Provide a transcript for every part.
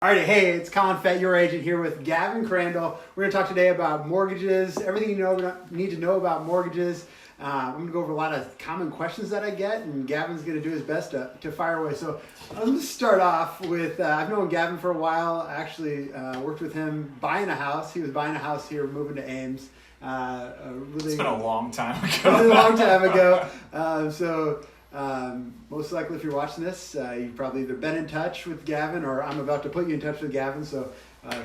Alrighty, hey, it's Collin, Fett, your agent, here with Gavin, Crandall. We're going to talk today about mortgages, everything you need to know about mortgages. I'm going to go over a lot of common questions that I get, and Gavin's going to do his best to fire away. So I'm going to start off with, I've known Gavin for a while. I actually worked with him buying a house. He was buying a house here, moving to Ames. It's been a long time ago. Most likely if you're watching this, you've probably either been in touch with Gavin or I'm about to put you in touch with Gavin. So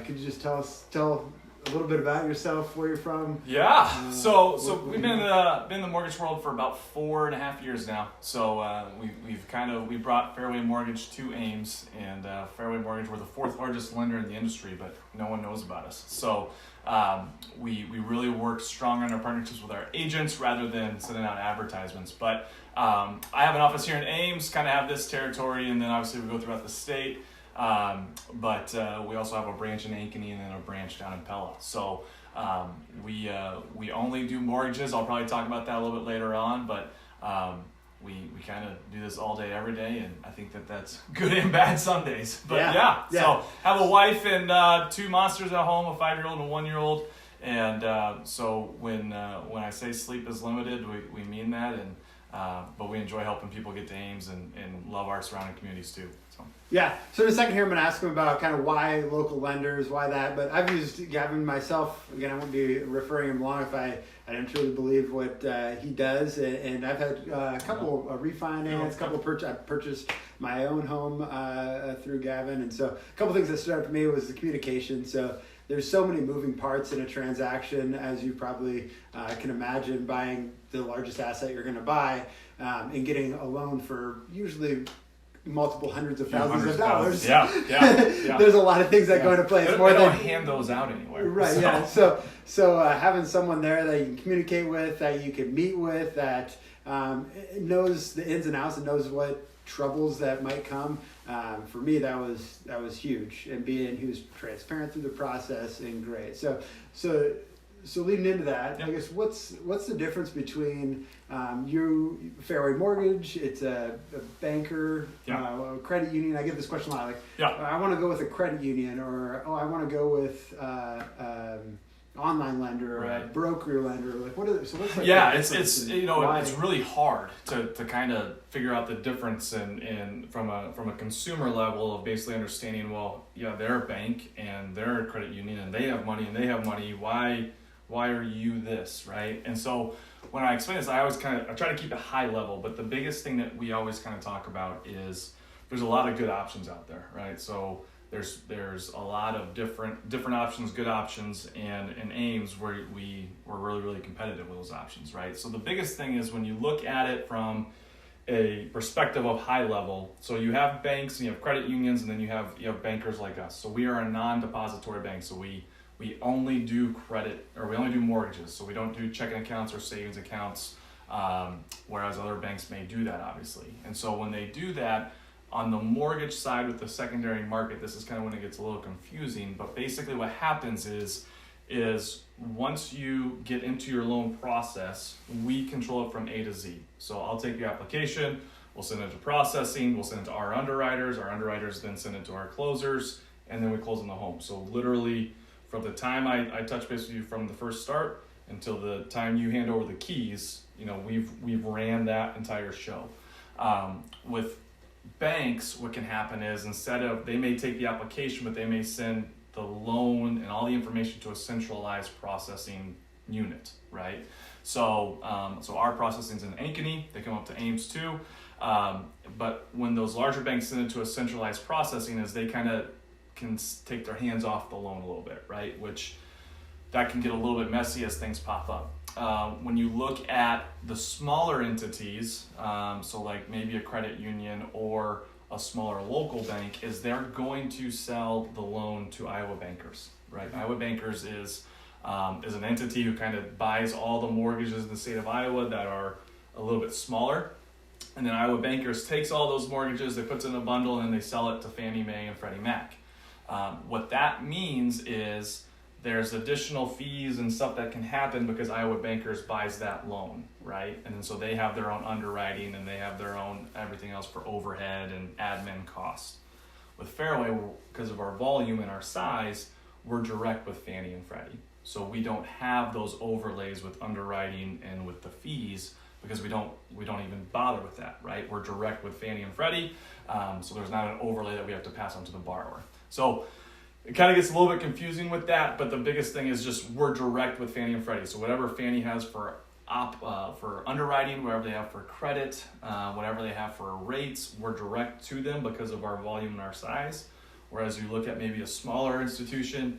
could you just tell a little bit about yourself, where you're from? Yeah. So we've been in the mortgage world for about 4.5 years now. So we brought Fairway Mortgage to Ames, and Fairway Mortgage, we're the 4th largest lender in the industry, but no one knows about us. So we really work strong on our partnerships with our agents rather than sending out advertisements. But I have an office here in Ames, kind of have this territory, and then obviously we go throughout the state. But we also have a branch in Ankeny and then a branch down in Pella. So we only do mortgages. I'll probably talk about that a little bit later on, but we kind of do this all day, every day, and I think that's good and bad some days. But yeah. So have a wife and 2 monsters at home, a 5-year-old and a 1-year-old. And so when I say sleep is limited, we mean that. And but we enjoy helping people get to Ames and love our surrounding communities too. Yeah, so in a second here I'm going to ask him about kind of why local lenders, why that, but I've used Gavin myself. Again, I won't be referring him long if I didn't truly believe what he does, and I've had a couple of refinance, I've purchased my own home through Gavin, and so a couple things that stood out to me was the communication. So there's so many moving parts in a transaction, as you probably can imagine, buying the largest asset you're going to buy and getting a loan for usually multiple hundreds of thousands of dollars. Yeah. There's a lot of things that go into play. They don't hand those out anywhere. Right. So. Yeah. So having someone there that you can communicate with, that you can meet with, that knows the ins and outs and knows what troubles that might come. For me, that was huge, and being he was transparent through the process and great. So leading into that, I guess what's the difference between you, Fairway Mortgage, it's a banker, a credit union. I get this question a lot, I want to go with a credit union, or I want to go with online lender or a broker lender. Like what's it's really hard to kind of figure out the difference in from a consumer level of basically understanding, they're a bank and they're a credit union and they have money, why are you this, right? And so when I explain this, I try to keep it high level, but the biggest thing that we always kind of talk about is there's a lot of good options out there, right? So there's a lot of different options, good options, and in Ames we're really, really competitive with those options, right? So the biggest thing is when you look at it from a perspective of high level, so you have banks and you have credit unions, and then you have bankers like us. So we are a non-depository bank, so we only do credit, or we only do mortgages, so we don't do checking accounts or savings accounts, whereas other banks may do that, obviously. And so when they do that, on the mortgage side with the secondary market, this is kind of when it gets a little confusing, but basically what happens is once you get into your loan process, we control it from A to Z. So I'll take your application, we'll send it to processing, we'll send it to our underwriters then send it to our closers, and then we close on the home. So literally, from the time I touch base with you from the first start until the time you hand over the keys, we've ran that entire show. With banks, what can happen is they may take the application, but they may send the loan and all the information to a centralized processing unit, right? So our processing's in Ankeny, they come up to Ames too. But when those larger banks send it to a centralized processing, is they kind of can take their hands off the loan a little bit, right? Which that can get a little bit messy as things pop up. When you look at the smaller entities, so like maybe a credit union or a smaller local bank, is they're going to sell the loan to Iowa Bankers, right? Mm-hmm. Iowa Bankers is an entity who kind of buys all the mortgages in the state of Iowa that are a little bit smaller. And then Iowa Bankers takes all those mortgages, they put it in a bundle, and they sell it to Fannie Mae and Freddie Mac. What that means is there's additional fees and stuff that can happen because Iowa Bankers buys that loan, right? And then so they have their own underwriting and they have their own everything else for overhead and admin costs. With Fairway, because of our volume and our size, we're direct with Fannie and Freddie. So we don't have those overlays with underwriting and with the fees because we don't even bother with that, right? We're direct with Fannie and Freddie, so there's not an overlay that we have to pass on to the borrower. So it kind of gets a little bit confusing with that, but the biggest thing is just we're direct with Fannie and Freddie. So whatever Fannie has for underwriting, whatever they have for credit, whatever they have for rates, we're direct to them because of our volume and our size. Whereas you look at maybe a smaller institution,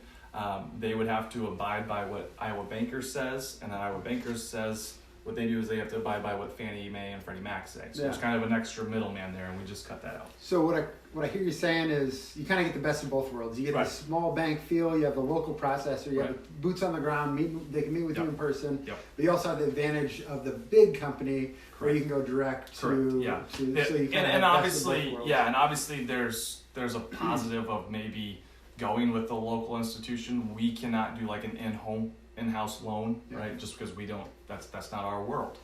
they would have to abide by what Iowa Bankers says, and then Iowa Bankers says what they do is they have to abide by what Fannie Mae and Freddie Mac say. So there's kind of an extra middleman there, and we just cut that out. So what I hear you saying is you kind of get the best of both worlds. You get the small bank feel, you have the local processor, you have the boots on the ground, they can meet with you in person, but you also have the advantage of the big company where you can go direct to, so you kind of obviously, and obviously there's a positive of maybe going with the local institution. We cannot do like an in-house loan, right? Just because we don't, that's not our world.